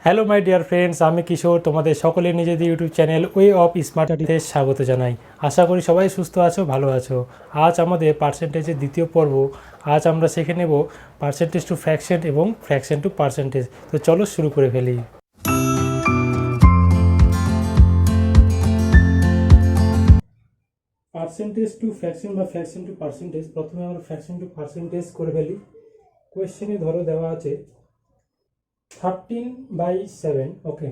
Hello my dear friends, আমি কিশোর তোমাদের সকলের নিজেদের YouTube channel way of smart স্টাডিতে স্বাগত জানাই। আশা করি সবাই সুস্থ আছো, ভালো আছো। আজ আমাদের পার্সেন্টেজের দ্বিতীয় পর্ব। আজ আমরা শিখে নেব পার্সেন্টেজ টু ফ্র্যাকশন এবং ফ্র্যাকশন টু পার্সেন্টেজ। তো চলো শুরু করে ফেলি। পার্সেন্টেজ টু ফ্র্যাকশন বা ফ্র্যাকশন টু পার্সেন্টেজ, প্রথমে আমরা ফ্র্যাকশন টু পার্সেন্টেজ করে ফেলি। কোয়েশ্চেনে ধরো দেওয়া আছে 13/7। ওকে,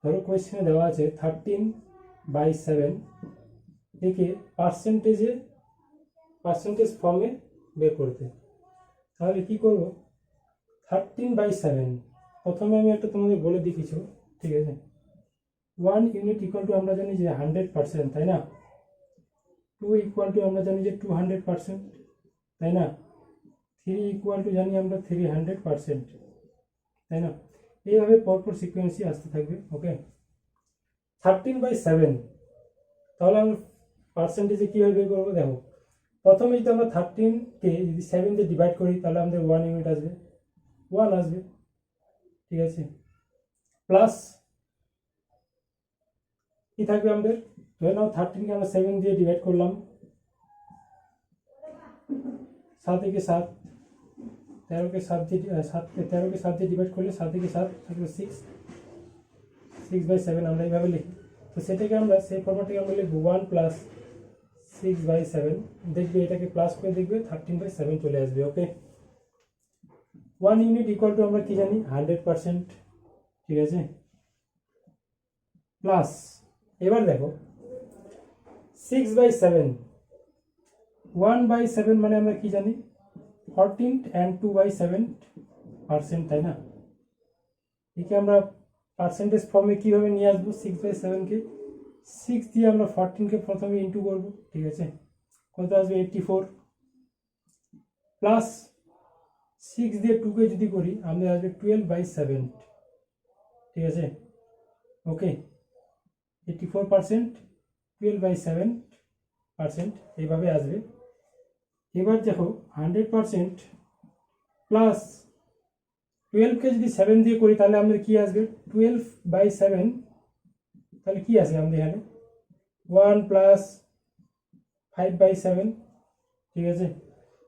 ধরো কোয়েশ্চেনে দেওয়া আছে 13/7 একে পার্সেন্টেজ ফর্মে বের করতে। তাহলে কি করব? 13/7 প্রথমে আমি একটা তোমাদের বলে দিই কিছু, ঠিক আছে। 1 ইউনিট ইকুয়াল টু আমরা জানি যে 100%, তাই না। 2 ইকুয়াল টু আমরা জানি যে 200%, তাই না। 3 ইকুয়াল টু জানি আমরা 300%, তাই না। এইভাবে পরপর সিকোয়েন্সই আসতে থাকবে। ওকে, 13/7 তাহলে আমরা পার্সেন্টেজে কীভাবে বের করবো? দেখো, প্রথমে যদি আমরা 13কে যদি 7 দিয়ে ডিভাইড করি তাহলে আমাদের 1 ইউনিট আসবে, 1 আসবে, ঠিক আছে। প্লাস কি থাকবে আমাদের? ধরে নাও 13কে আমরা 7 দিয়ে ডিভাইড করলাম, 7 একে 7, 13কে 7 দিয়ে ডিভাইড করলে 7 একে 7 থাকবে 6/7 আমরা এইভাবে লিখি। তো সেটাকে আমরা সেই ফর্মেটটাকে আমরা লিখবো 1 প্লাস 6/7। দেখবে এটাকে প্লাস করে দেখবে 13/7 চলে আসবে। ওকে, 1 ইউনিট ইকুয়াল টু আমরা কি জানি? 100%, ঠিক আছে। প্লাস এবার দেখো 6/7, 1/7 মানে আমরা কি জানি? 14 and 2/7%, তাই না। একে আমরা পার্সেন্টেজ ফর্মে কীভাবে নিয়ে আসবো? 6/7কে 6 দিয়ে আমরা 14কে প্রথমে ইন্টু করবো, ঠিক আছে। কত আসবে? 84। প্লাস 6 দিয়ে 2কে যদি করি আমাদের আসবে 12/7, ঠিক আছে। ওকে, 84%, 12/7% এইভাবে আসবে। এবার দেখো 100% প্লাস 12কে যদি 7 দিয়ে করি তাহলে আমাদের কি আসবে? 12/7। তাহলে কি আসে আমাদের এখানে? 1 প্লাস 5/7, ঠিক আছে।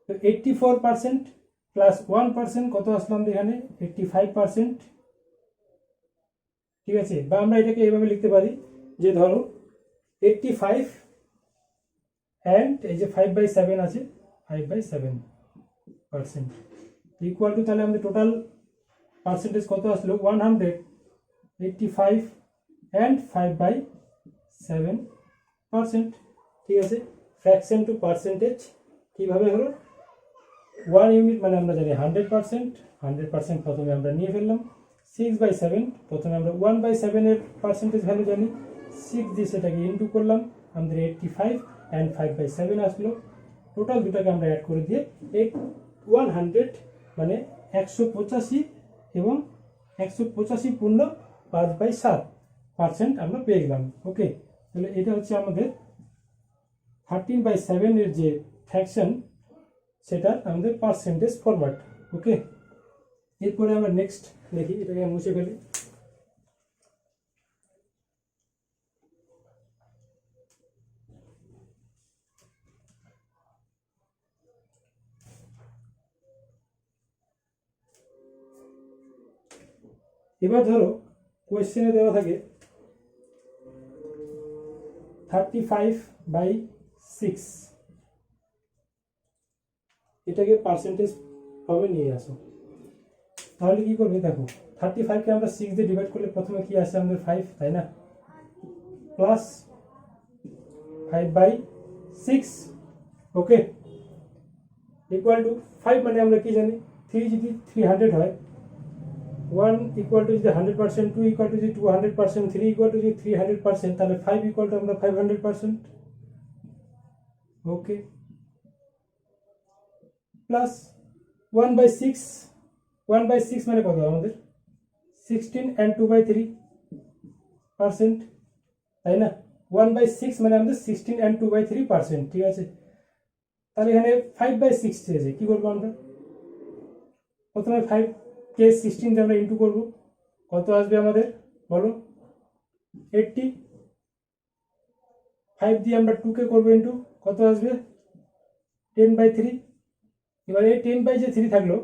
তো 84% প্লাস 1% কত আসলো আমাদের এখানে? 85%, ঠিক আছে। বা আমরা এটাকে এইভাবে লিখতে পারি যে ধরো 85 অ্যান্ড এই যে 5/7 আছে, 5/7% ইকুয়াল টু, তাহলে আমাদের টোটাল পার্সেন্টেজ কত আসলো? 185 অ্যান্ড 5/7%, ঠিক আছে। ফ্র্যাকশন টু পার্সেন্টেজ কীভাবে হলো? 1 ইউনিট মানে আমরা জানি 100%, 100% প্রথমে আমরা নিয়ে ফেললাম। 6/7 প্রথমে আমরা 1/7 এর পার্সেন্টেজ ভ্যালু জানি, 6 দিয়ে সেটাকে ইন্টু করলাম, আমাদের 85 অ্যান্ড 5/7 আসলো। টোটাল দুটাকে আমরা অ্যাড করে দিয়ে 100 মানে 185 এবং 185 পূর্ণ 5/7% আমরা পেয়ে গেলাম। ওকে, তাহলে এটা হচ্ছে আমাদের 13/7 এর যে ফ্র্যাকশন, সেটা আমাদের পার্সেন্টেজ ফরম্যাট। ওকে, এরপরে আমরা নেক্সট দেখি, এটাকে মুছে ফেলি। এবার ধরো কোয়েশ্চেনে দেওয়া থাকে 35/6, এটাকে পার্সেন্টেজ ফর্মে নিয়ে আসো। তাহলে কি করবে? দেখো 35কে আমরা 6 দিয়ে ডিভাইড করলে প্রথমে কি আসে আমাদের? 5, তাই না। প্লাস 5/6, ওকে, ইকুয়াল টু 5 মানে আমরা কি জানি? 3 যদি 300 হয়, 1 ইকুয়াল টু যদি 100%, 2 ইকুয়াল টু যদি 200%, 3 ইকুয়াল টু যদি 300%, তাহলে 5 ইকুয়াল টু আমরা 500%, ওকে। প্লাস 1/6, 1/6 মানে কত আমাদের? 16 and 2/3%, তাই না। 1/6 মানে আমাদের 16 and 2/3%, ঠিক আছে। তাহলে এখানে 5/6 চেয়েছে, কি করবো আমরা? প্রথমে 5কে 16 দিয়ে আমরা ইন্টু করবো, কত আসবে আমাদের বলো? 80। 5 দিয়ে আমরা 2 কে করবো ইন্টু, কত আসবে? 10/3। এবার এই 10/3 থাকলো,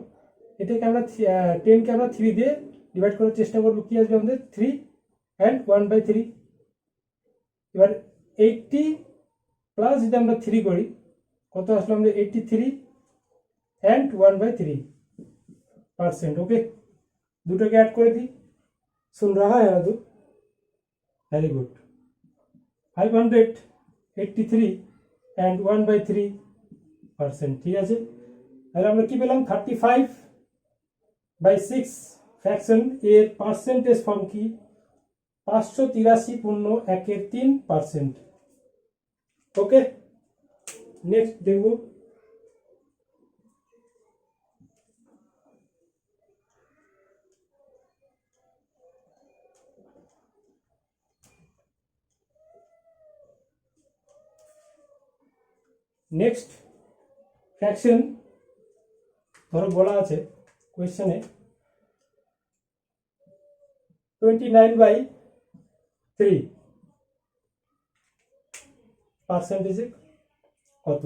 এটাকে আমরা 10কে আমরা 3 দিয়ে ডিভাইড করার চেষ্টা করবো, কি আসবে আমাদের? 3 অ্যান্ড 1/3। এবার 80 প্লাস যদি আমরা 3 করি, কত আসলো আমাদের? 83 অ্যান্ড 1/3%। ওকে, দুটোকে অ্যাড করে দিই। सुन रहा है अदू? Very good. 583 অ্যান্ড 1/3%। ঠিক আছে, তাহলে আমরা কি পেলাম? 35/6 ফ্র্যাকশন এর পার্সেন্টেজ ফর্ম কি? 583.1/3%। ওকে, নেক্সট দেখব। নেক্সট ফ্র্যাকশন, ধরো বলা আছে কোয়েশ্চেনে 29/3 পার্সেন্টেজে কত?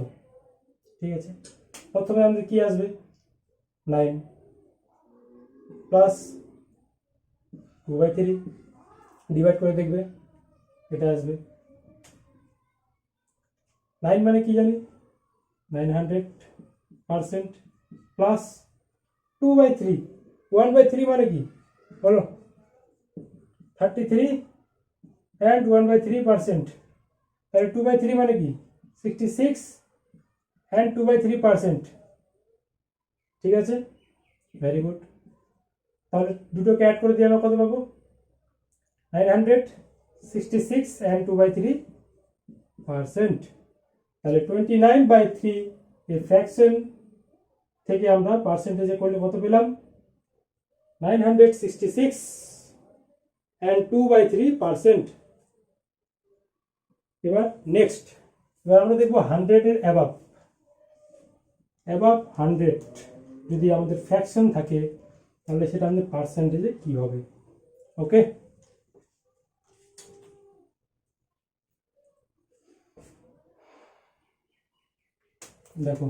ঠিক আছে, প্রথমে আমাদের কি আসবে? 9 প্লাস 2/3 ডিভাইড করে দেখবে, এটা আসবে 9 মানে কি জানি? 900% প্লাস 2/3। 1/3 মানে কি বলো? 33 অ্যান্ড 1/3%। তাহলে 2/3 মানে কি? 66 অ্যান্ড 2/3%। ঠিক আছে, ভেরি গুড। তাহলে দুটোকে অ্যাড করে দিয়ে আমরা কত পাবো? 966 অ্যান্ড 2/3%। তাহলে 29/3 এর ফ্র্যাকশন থেকে আমরা পার্সেন্টেজে করলে কত পেলাম? 966 অ্যান্ড 2/3%। এবার নেক্সট, এবার আমরা দেখবো 100 এর অ্যাবাভ 100 যদি আমাদের ফ্র্যাকশন থাকে, তাহলে সেটা আমাদের পার্সেন্টেজে কি হবে? ওকে, দেখো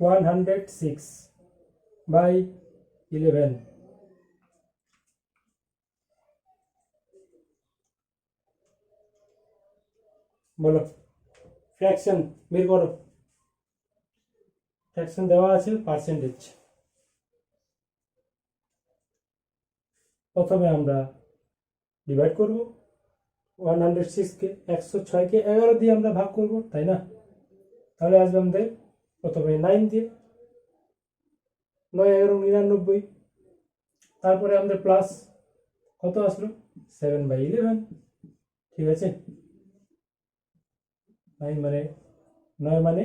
106/11 বলো, ফ্র্যাকশন বের করো। ফ্র্যাকশন দেওয়া আছে, পার্সেন্টেজ। প্রথমে আমরা ডিভাইড করব 106কে, 106কে 11 দিয়ে আমরা ভাগ করব, তাই না? তাহলে আসবে আমাদের প্রথমে 9 দিয়ে, 9 11 99। তারপরে আমাদের প্লাস কত আসলো? 7/11। ঠিক আছে, 9 মানে 9 মানে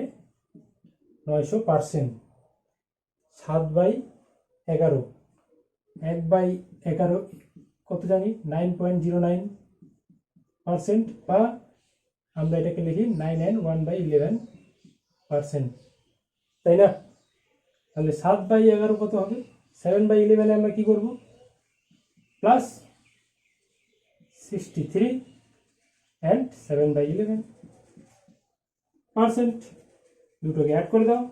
900%। 7/11, 1/11 কত জানি? 9.09%, বা আমরা এটাকে লিখি 9 and 1/11%, তাই না? তাহলে 7/11 কত হবে? 7/11 আমরা কি করব? Plus 63 and 7/11%। দুটোকে অ্যাড করে দাও,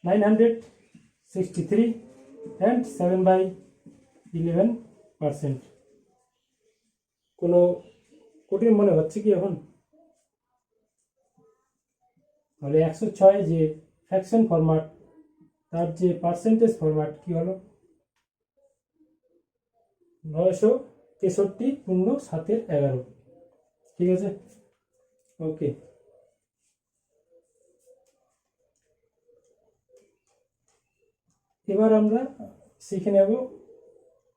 963 and 7/11%। কোনো কঠিন মনে হচ্ছে কি এখন? তাহলে 106 যে ফ্র্যাকশন ফরম্যাট, তার যে পার্সেন্টেজ ফরম্যাট কি হলো? 963.7/11। ঠিক আছে, ওকে। এবার আমরা শিখে নেব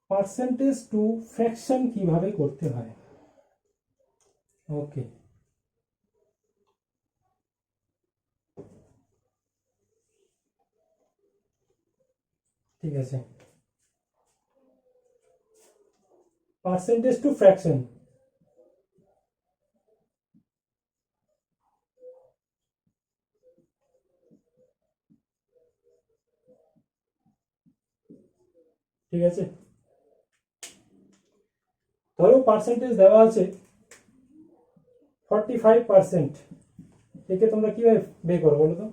পার্সেন্টেজ টু ফ্র্যাকশন কিভাবে করতে হয়। ওকে, ঠিক আছে। পার্সেন্টেজ টু ফ্র্যাকশন, ঠিক আছে, ধরো পার্সেন্টেজ দেওয়া আছে 45%, একে তোমরা কিভাবে বের করো বলো তো?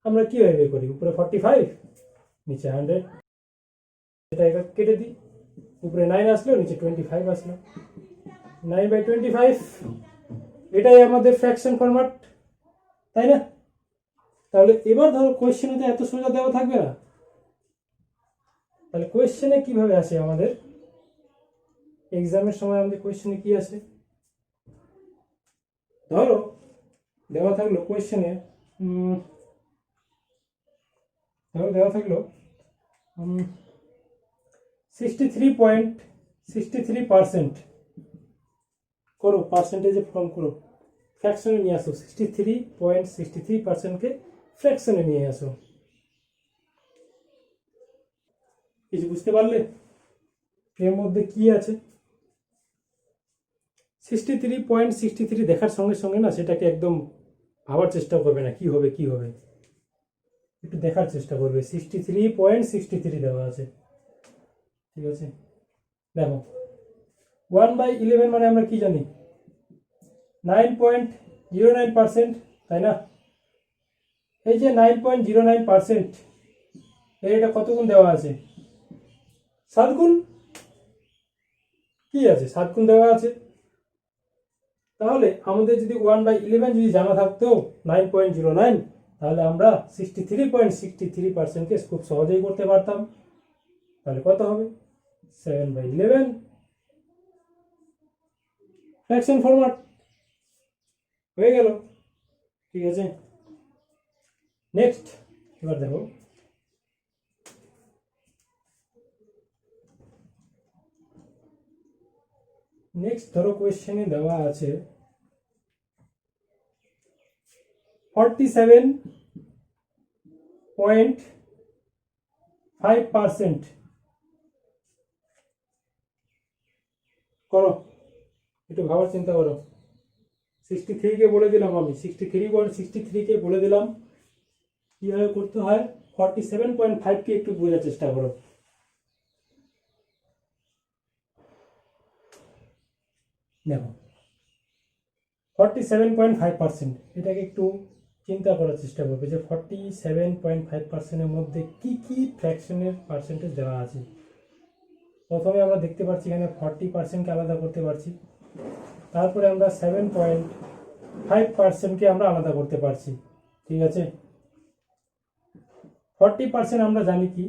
আমরা কিভাবে বের করি? উপরে 45, নিচে 100, এটা কেটে দিই, উপরে 9 আসলো, নিচে 25 আসলো, 9/25, এটাই আমাদের ফ্র্যাকশন ফরম্যাট, তাই না? তাহলে এবার ধরো কোয়েশ্চেনে তো এত সোজা দেওয়া থাকবে না, তাহলে কোয়েশ্চেনে কিভাবে আসে আমাদের? এক্সামের সময় আমাদের কোয়েশ্চেনে কি আসে? ধরো দেওয়া থাকলো কোয়েশ্চেনে, ধরো দেওয়া থাকলো 63.63%, করো পার্সেন্টেজে ফর্ম করো, ফ্র্যাকশনে নিয়ে আসো, 63.63%কে ফ্র্যাকশনে নিয়ে আসো। কিছু বুঝতে পারলে এর মধ্যে কি আছে? 63.63 দেখার সঙ্গে সঙ্গে না সেটাকে একদম ভাবার চেষ্টা করবে না কি হবে কি হবে, একটু দেখার চেষ্টা করবে। 63.63 দেওয়া আছে, ঠিক আছে। দেখো 1/11 মানে আমরা কি জানি? 9.09%, তাই না? এই যে 9.09%, এটা কত গুণ দেওয়া আছে? 7 গুণ। কি আছে? 7 গুণ দেওয়া আছে। তাহলে আমাদের যদি 1/11 যদি জানা থাকতো 9.09, তাহলে আমরা 63.63%কে খুব সহজেই করতে পারতাম। তাহলে কত হবে? 7/11, ফ্র্যাকশন ফরম্যাট হয়ে গেল, ঠিক আছে। নেক্সট, এবার দেখো নেক্সট ধরো কোয়েশ্চেনে দেওয়া আছে 47.5%, করো, একটু ভাবার চিন্তা করো। 63 কে বলে দিলাম আমি, 63.63 কে বলে দিলাম, কিভাবে করতে হয় 47.5 কে একটু বোঝার চেষ্টা করো। দেখো 47.5%, এটাকে একটু চিন্তা করার চেষ্টা করবে যে 47.5%-এর মধ্যে কি কি ফ্র্যাকশনের পার্সেন্টেজ দেওয়া আছে। প্রথমে আমরা দেখতে পাচ্ছি এখানে 40%কে আলাদা করতে পারছি, তারপরে আমরা 7.5%কে আমরা আলাদা করতে পারছি, ঠিক আছে। 40% আমরা জানি কি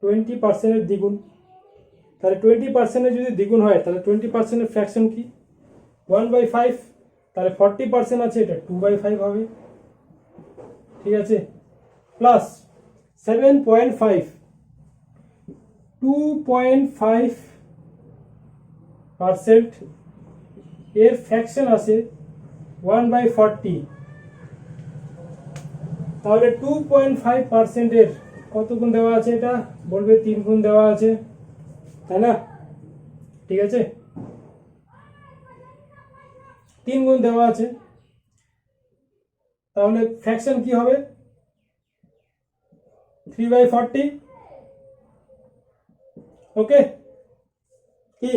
20%-এর দ্বিগুণ, তাহলে 20%-এর যদি দ্বিগুণ হয় তাহলে 20%-এর ফ্র্যাকশন কি? 1/5, তাহলে 40% আছে, এটা 2/5 হবে, ঠিক আছে। প্লাস 7.5, 2.5% এর ফ্র্যাকশন আছে 1/40, তাহলে 2.5%-এর কত গুণ দেওয়া আছে? এটা বলবে 3 গুণ দেওয়া আছে, তাই না? ঠিক আছে, 3 গুণ দেওয়া আছে, তাহলে ফ্র্যাকশন কি হবে? 3/40, ওকে। কি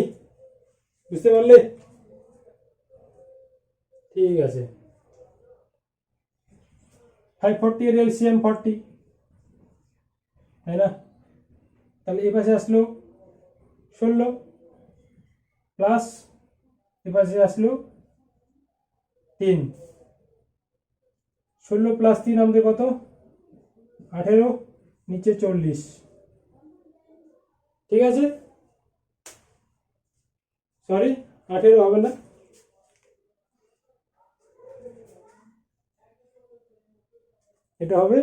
বুঝতে পারলে? ঠিক আছে, 540 এর এলসিএম 40, তাই না? তাহলে এ পাশে আসলো 16, প্লাস এ পাশে আসলো 3, 16 প্লাস 3 আমাদের কত? 18, নিচে 40, ঠিক আছে। সরি, 18 হবে না, এটা হবে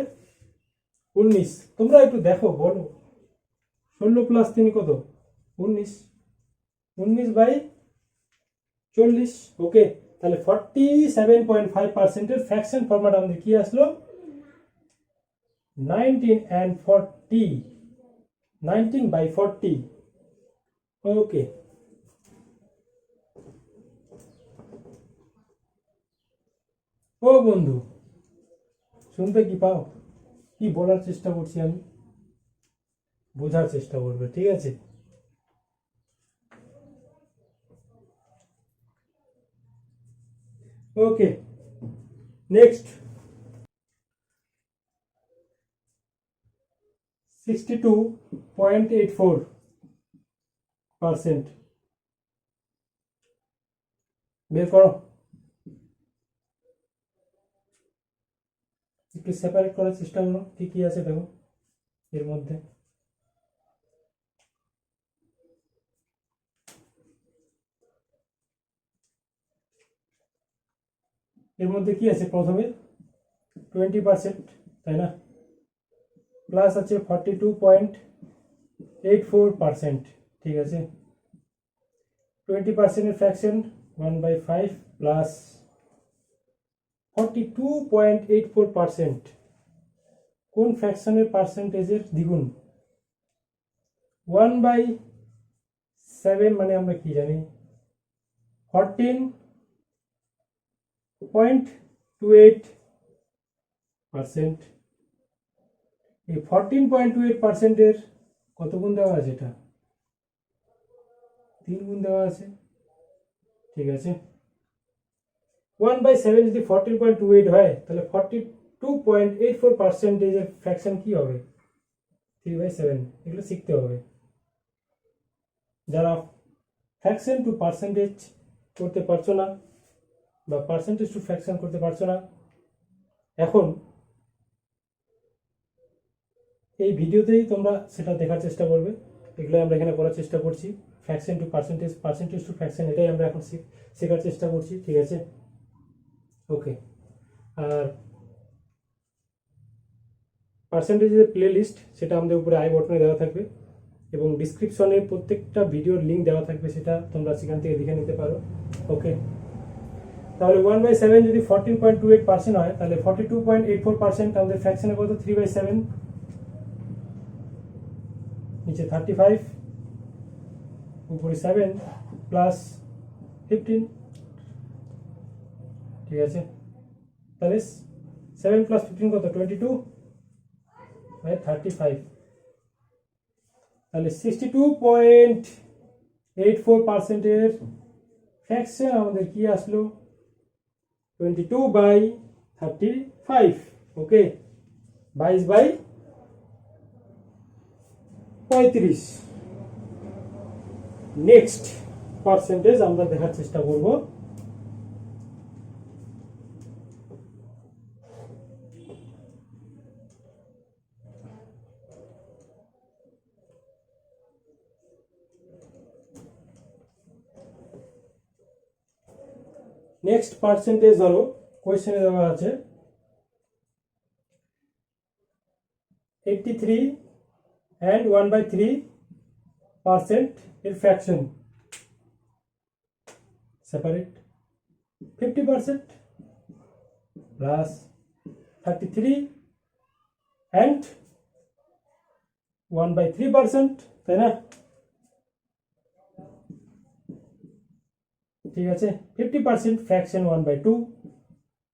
19। তোমরা একটু দেখো, বলো 16 প্লাস 3 কত? 19, 19/40, ওকে। তাহলে 47.5%-এর ফ্র্যাকশন ফরম্যাট আমাদের কি আসলো? 19 and 40, 19/40, ওকে। ও বন্ধু, শুনতে কি পাও? কি বলার চেষ্টা করছি আমি, বোঝার চেষ্টা করবে, ঠিক আছে? ওকে, নেক্সট 62.84% বের করো। একটু সেপারেট করার চেষ্টা করো কি কি আছে দেখো এর মধ্যে। এর মধ্যে কি আছে? প্রথমে 20%, তাই না? প্লাস আছে 42.84%, ঠিক আছে? 20%-এর ফ্র্যাকশন 1/5 প্লাস 42.84%, কোন ফ্র্যাকশনের পার্সেন্টেজের দ্বিগুণ? 1/7 মানে আমরা কি জানি? 14.28%। এই 14.28%-এর কত গুণ দেওয়া আছে? এটা 3 গুণ দেওয়া আছে, ঠিক আছে? 1/7 যদি 14.28 হয় তাহলে 42.84%-এর ফ্র্যাকশন কি হবে? 3/7। এগুলো শিখতে হবে। যারা ফ্র্যাকশন টু পার্সেন্টেজ করতে পারছো না বা পার্সেন্টেজ টু ফ্র্যাকশন করতে পারছো না, এখন এই ভিডিওতেই তোমরা সেটা দেখার চেষ্টা করবে। এগুলো আমরা এখানে করার চেষ্টা করছি। Fraction to percentage, percentage to fraction, এটাই আমরা এখন শেখার চেষ্টা করছি, ঠিক আছে? ওকে, আর পার্সেন্টেজের প্লে লিস্ট সেটা আমাদের উপরে আই বটনে দেওয়া থাকবে এবং ডিসক্রিপশনে প্রত্যেকটা ভিডিওর লিঙ্ক দেওয়া থাকবে, সেটা তোমরা সেখান থেকে দেখে নিতে পারো। ওকে, তাহলে 1/7 যদি 14.28% হয় তাহলে 42.84% আমাদের ফ্র্যাকশনে কত? 3/7, নিচে 35, উপরে 7 প্লাস 15, ঠিক আছে? তাহলে 7 প্লাস 15 কত? 22/35। তাহলে 62.84%-এর ফ্র্যাকশন আমাদের কি আসলো? 22/35। ওকে, 22/35। নেক্সট পার্সেন্টেজ আমরা দেখার চেষ্টা করব। নেক্সট পার্সেন্টেজ ধরো কোয়েশ্চেনে দেওয়া আছে 83 and 1/3% এর ফ্র্যাকশন। সেপারেট 50% প্লাস 33 and 1/3%, তাই না? ঠিক আছে, 50% ফ্র্যাকশন 1/2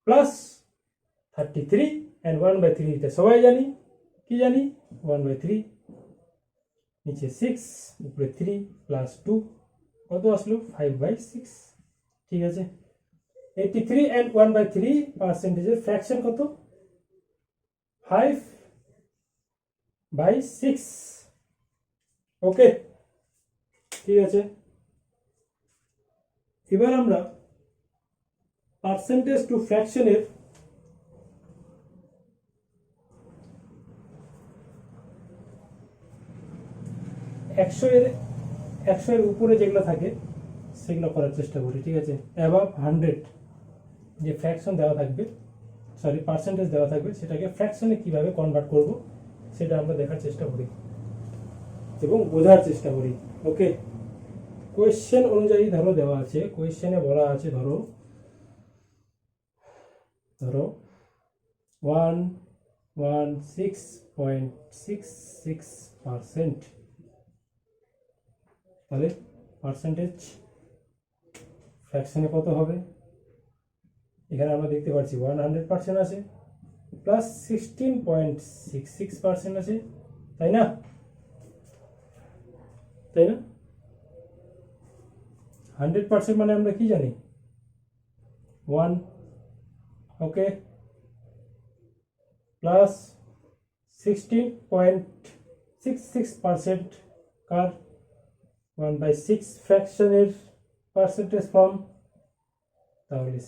প্লাস 33 and 1/3, এটা সবাই জানি, কি জানি? 1/3, নিচে 6, উপরে 3 প্লাস 2, কত আসলো? 5/6, ঠিক আছে? 83 and 1/3%-এর ফ্র্যাকশন কত? 5/6। ওকে, ঠিক আছে? এবার আমরা পার্সেন্টেজ টু ফ্র্যাকশনের একশো এর উপরে যেগুলো থাকে সেগুলো করার চেষ্টা করি, ঠিক আছে? অ্যাবাভ 100 যে ফ্র্যাকশন দেওয়া থাকবে, সরি পার্সেন্টেজ দেওয়া থাকবে, সেটাকে ফ্র্যাকশনে কিভাবে কনভার্ট করব সেটা আমরা দেখার চেষ্টা করি এবং বোঝার চেষ্টা করি। ওকে, কোয়েশ্চেন অনুযায়ী ধরো দেওয়া আছে, কোয়েশ্চেনে বলা আছে ধরো 116.66%, তাহলে পার্সেন্টেজ ফ্র্যাকশনে কত হবে? এখানে আমরা দেখতে পাচ্ছি 100% আছে, প্লাস 16.66% আছে, তাই না? 100% মানে আমরা কি জানি 1, ওকে, প্লাস 16.66% কার 1/6 ফ্র্যাকশনের পার্সেন্টেজ ফর্ম, তাহলে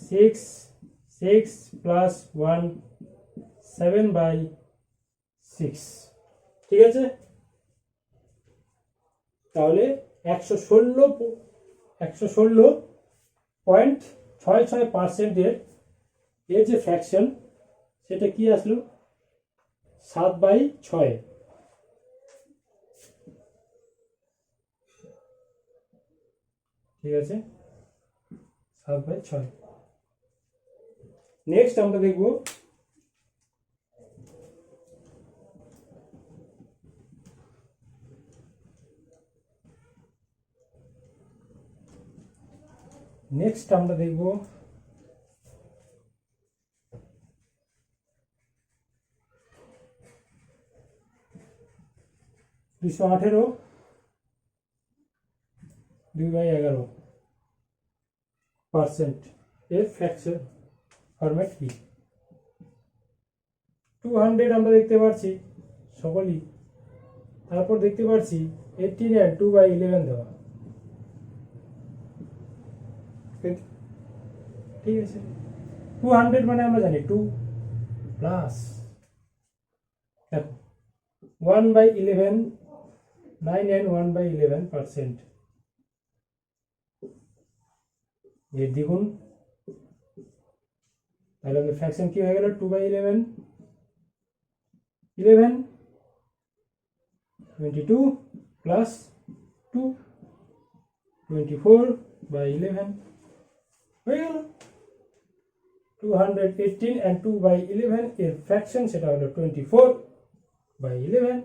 6 প্লাস 1 7/6, ঠিক আছে? তাহলে 116.66% এর যে ফ্র্যাকশন সেটা কি আসলো 7/6, ঠিক আছে? 7/6। নেক্সট আমরা দেখব দুশো 18 2/11% এর ফ্র্যাকশন ফরম্যাট কি? 200 আমরা দেখতে পাচ্ছি সকলেই, তারপর দেখতে পাচ্ছি 18 and 2/11 দেওয়া, ঠিক আছে? 200 মানে আমরা জানি 2 প্লাস, দেখো 1/11 9 and 1/11% এর দ্বিগুণ, তাহলে আমাদের ফ্র্যাকশন কি হয়ে গেল 2/11, 11 22 প্লাস 2 24/11 হয়ে গেল। 218 and 2/11 এর ফ্র্যাকশন সেটা হলো 24/11,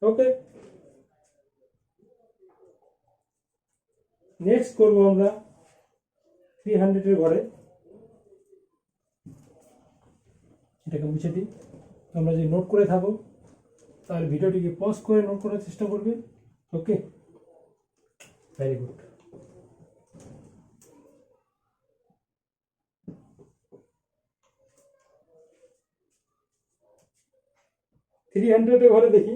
ওকে। নেক্সট করব আমরা 300 এর ঘরে, এটাকে মুছে দিই। তোমরা যদি নোট করে থাকো তাহলে ভিডিওটিকে পজ করে নোট করার চেষ্টা করবে, ওকে, ভেরি গুড। থ্রি হান্ড্রেডের ঘরে দেখি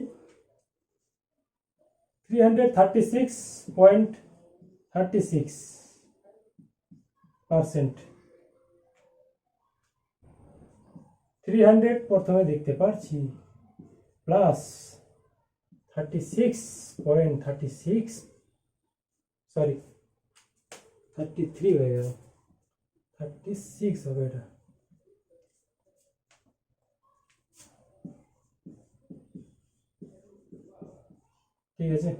336.36%। 300 প্রথমে দেখতে পাচ্ছি প্লাস 36.36, সরি 33 হয়ে গেল, 36 হবে এটা, ঠিক আছে?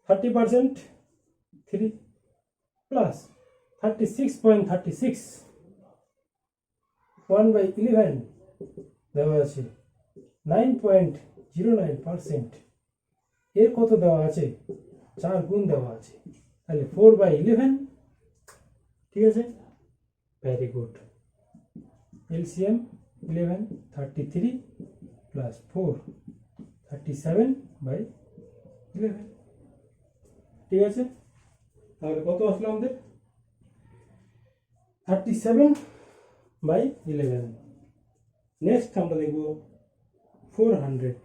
30% 3 প্লাস 36.36 1/11 দেওয়া আছে 9.09%, এর কত দেওয়া আছে 4 গুণ দেওয়া আছে, তাহলে 4/11, ঠিক আছে? Very good. এলসিএম 11 33 প্লাস 4 37/11, ঠিক আছে? তাহলে কত আসলো আমাদের 37/11। নেক্সট আমরা দেখব 400।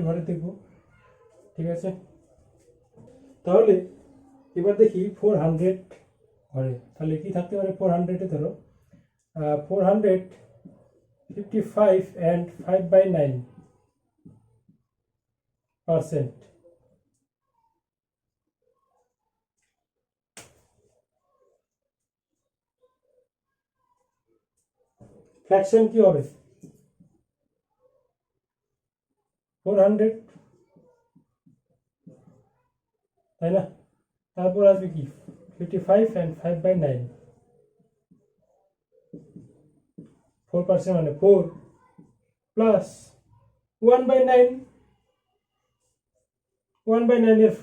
ঘরে দেখব, ঠিক আছে? তাহলে এবার দেখি 400 ঘরে, তাহলে কি থাকতে পারে 400-এ? ধরো 455 and 5/9%, ফ্র্যাকশন কি হবে 400, তাই না? তারপর আসবে কি 55 and 5/9, 4% মানে 4, প্লাস 1/9, 1/9 এর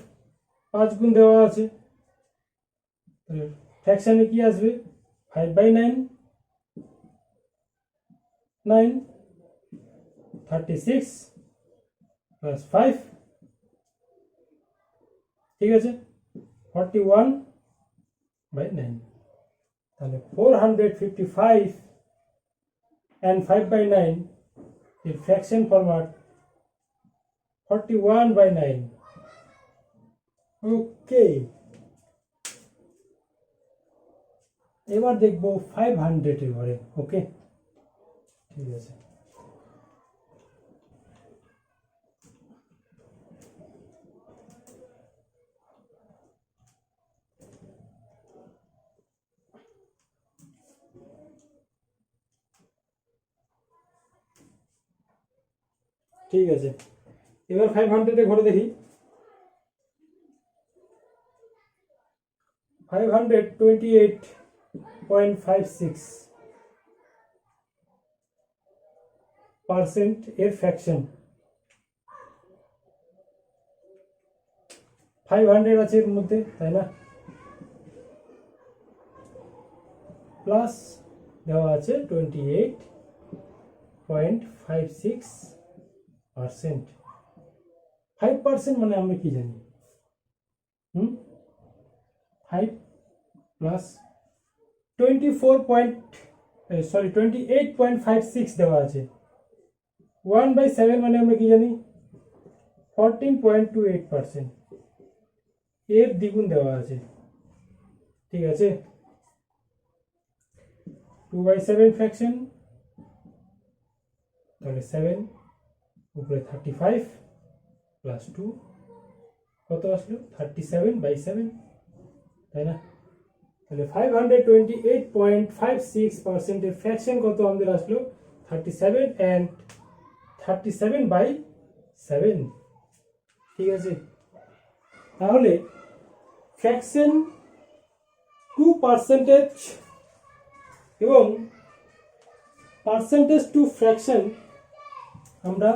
5 গুণ দেওয়া আছে, ফ্র্যাকশনে কি আসবে 5/9, 9, 36 প্লাস 5, ঠিক আছে 41/9, তাহলে 455 and 5/9 এর ফ্র্যাকশন ফরম্যাট 41/9। ওকে, এবার দেখবো 500 এর ঘরে। ওকে, ঠিক আছে, ঠিক আছে, এবার 500 এর ঘরে দেখি। 528.56% এর ফ্র্যাকশন। 500 আছে এর মধ্যে, তাই না, প্লাস দেওয়া আছে 28.56%। 5% মানে আমরা কি জানি, 5 প্লাস 28.56 দেওয়া আছে। 1/7 মানে আমরা কি জানি 14.28%, এর দ্বিগুণ দেওয়া আছে, ঠিক আছে। 2/7 ফ্র্যাকশন, তাহলে 7 উপরে 35 প্লাস 2 কত আসলো 37/7, তাই না। তাহলে 528.56% এর ফ্র্যাকশন কত আমাদের আসলো 37 and 37/7, ঠিক আছে। তাহলে ফ্র্যাকশন টু পার্সেন্টেজ এবং পার্সেন্টেজ টু ফ্র্যাকশন আমরা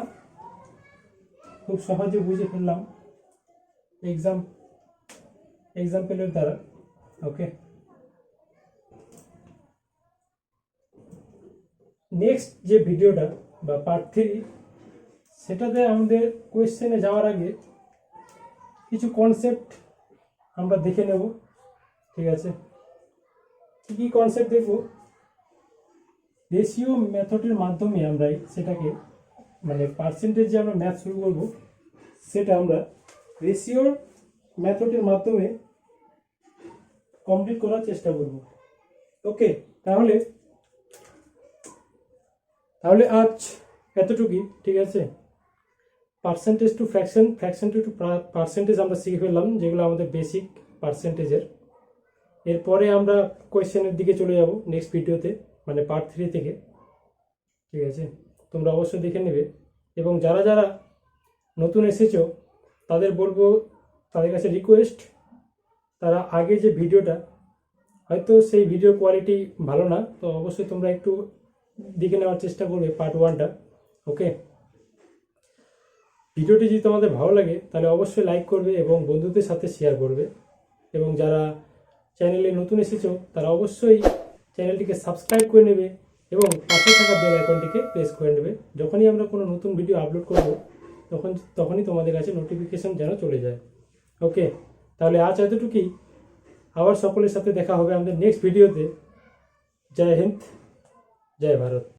খুব সহজে বুঝে ফেললাম এক্সাম্পলের দ্বারা। ওকে, নেক্সট যে ভিডিওটা বা পার্ট 3, সেটাতে আমাদের কোয়েশ্চেনে যাওয়ার আগে কিছু কনসেপ্ট আমরা দেখে নেব, ঠিক আছে। কি কনসেপ্ট দেখব, রেশিও মেথডের মাধ্যমে আমরা সেটাকে মানে পার্সেন্টেজ যে আমরা ম্যাথ শুরু করব, সেটা আমরা রেশিওর মেথডের মাধ্যমে কমপ্লিট করার চেষ্টা করব। ওকে, তাহলে আজ এতটুকুই, ঠিক আছে। Percentage to fraction, fraction to percentage আমরা শিখে ফেললাম, যেগুলো আমাদের বেসিক পার্সেন্টেজের। এরপরে আমরা কোয়েশ্চেনের দিকে চলে যাব নেক্সট ভিডিওতে, মানে পার্ট 3 থেকে, ঠিক আছে। তোমরা অবশ্যই দেখে নেবে, এবং যারা যারা নতুন এসেছো তাদের বলবো, তাদের কাছে রিকোয়েস্ট, তারা আগে যে ভিডিওটা, হয়তো সেই ভিডিও কোয়ালিটি ভালো না, তো অবশ্যই তোমরা একটু দেখে নেওয়ার চেষ্টা করবে পার্ট 1টা। ওকে, ভিডিওটি যদি তোমাদের ভালো লাগে তাহলে অবশ্যই লাইক করবে এবং বন্ধুদের সাথে শেয়ার করবে, এবং যারা চ্যানেলে নতুন এসেছো তারা অবশ্যই চ্যানেলটিকে সাবস্ক্রাইব করে নেবে এবং পাশে থাকা বেল আইকনটিকে প্রেস করে নেবে। যখনই আমরা কোনো নতুন ভিডিও আপলোড করব তখনই তোমাদের কাছে নোটিফিকেশন যেন চলে যায়। ওকে, তাহলে আজ এতটুকুই, আবার সকলের সাথে দেখা হবে আমাদের নেক্সট ভিডিওতে। জয় হিন্দ, জয় ভারত।